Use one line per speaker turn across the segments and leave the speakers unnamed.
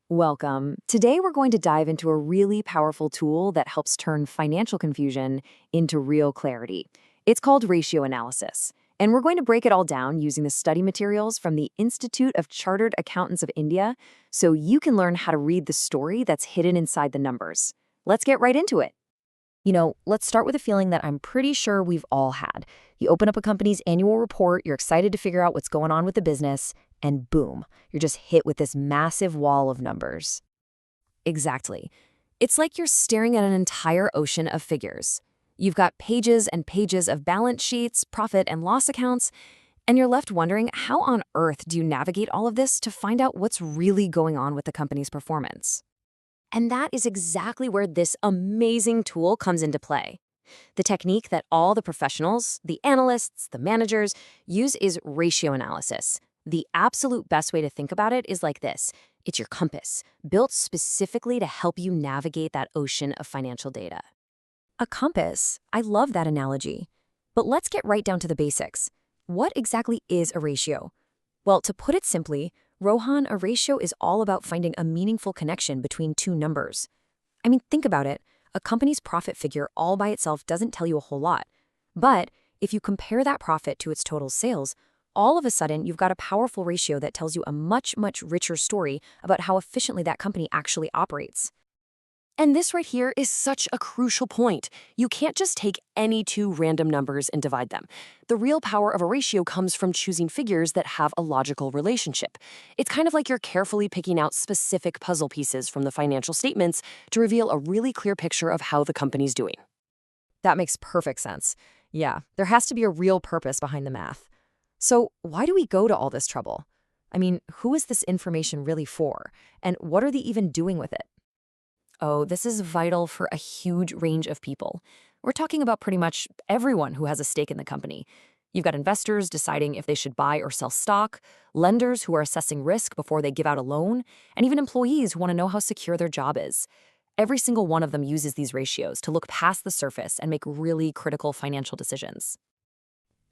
Welcome. Today we're going to dive into a really powerful tool that helps turn financial confusion into real clarity. It's called ratio analysis, and we're going to break it all down using the study materials from the Institute of Chartered Accountants of India so you can learn how to read the story that's hidden inside the numbers. Let's get right into it.
Let's start with a feeling that I'm pretty sure we've all had. You open up a company's annual report, you're excited to figure out what's going on with the business, and boom, you're just hit with this massive wall of numbers.
Exactly. It's like you're staring at an entire ocean of figures. You've got pages and pages of balance sheets, profit and loss accounts, and you're left wondering how on earth do you navigate all of this to find out what's really going on with the company's performance? And that is exactly where this amazing tool comes into play. The technique that all the professionals, the analysts, the managers use is ratio analysis. The absolute best way to think about it is like this. It's your compass, built specifically to help you navigate that ocean of financial data.
A compass? I love that analogy. But let's get right down to the basics. What exactly is a ratio? Well, to put it simply, Rohan, a ratio is all about finding a meaningful connection between two numbers. I mean, think about it. A company's profit figure all by itself doesn't tell you a whole lot. But if you compare that profit to its total sales, all of a sudden you've got a powerful ratio that tells you a much richer story about how efficiently that company actually operates.
And this right here is such a crucial point. You can't just take any two random numbers and divide them. The real power of a ratio comes from choosing figures that have a logical relationship. It's kind of like you're carefully picking out specific puzzle pieces from the financial statements to reveal a really clear picture of how the company's doing.
That makes perfect sense. Yeah, there has to be a real purpose behind the math. So why do we go to all this trouble? I mean, who is this information really for? And what are they even doing with it?
Oh, this is vital for a huge range of people. We're talking about pretty much everyone who has a stake in the company. You've got investors deciding if they should buy or sell stock, lenders who are assessing risk before they give out a loan, and even employees who want to know how secure their job is. Every single one of them uses these ratios to look past the surface and make really critical financial decisions.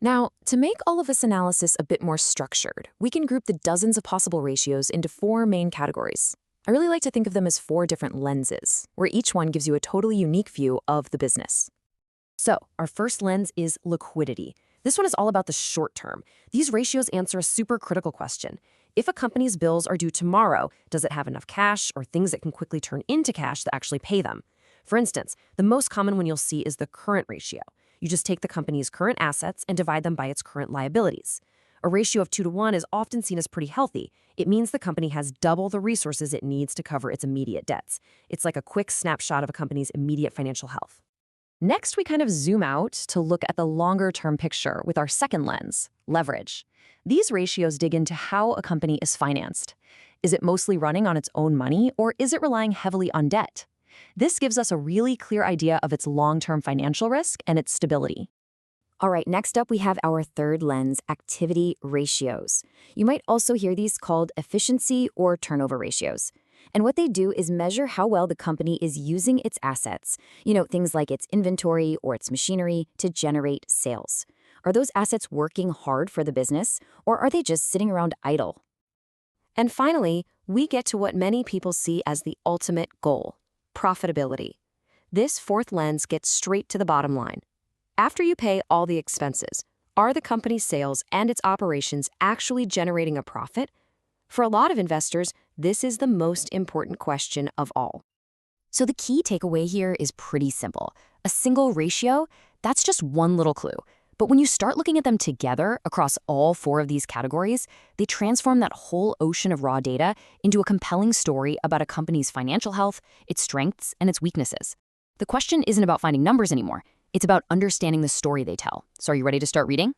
Now, to make all of this analysis a bit more structured, we can group the dozens of possible ratios into four main categories. I really like to think of them as four different lenses, where each one gives you a totally unique view of the business. So, our first lens is liquidity. This one is all about the short term. These ratios answer a super critical question. If a company's bills are due tomorrow, does it have enough cash or things that can quickly turn into cash that actually pay them? For instance, the most common one you'll see is the current ratio. You just take the company's current assets and divide them by its current liabilities. A ratio of 2 to 1 is often seen as pretty healthy. It means the company has double the resources it needs to cover its immediate debts. It's like a quick snapshot of a company's immediate financial health. Next, we kind of zoom out to look at the longer-term picture with our second lens, leverage. These ratios dig into how a company is financed. Is it mostly running on its own money, or is it relying heavily on debt? This gives us a really clear idea of its long-term financial risk and its stability. All right, next up we have our third lens, activity ratios. You might also hear these called efficiency or turnover ratios. And what they do is measure how well the company is using its assets, things like its inventory or its machinery, to generate sales. Are those assets working hard for the business, or are they just sitting around idle? And finally, we get to what many people see as the ultimate goal, profitability. This fourth lens gets straight to the bottom line. After you pay all the expenses, are the company's sales and its operations actually generating a profit? For a lot of investors, this is the most important question of all. So the key takeaway here is pretty simple. A single ratio, that's just one little clue. But when you start looking at them together across all four of these categories, they transform that whole ocean of raw data into a compelling story about a company's financial health, its strengths, and its weaknesses. The question isn't about finding numbers anymore. It's about understanding the story they tell. So are you ready to start reading?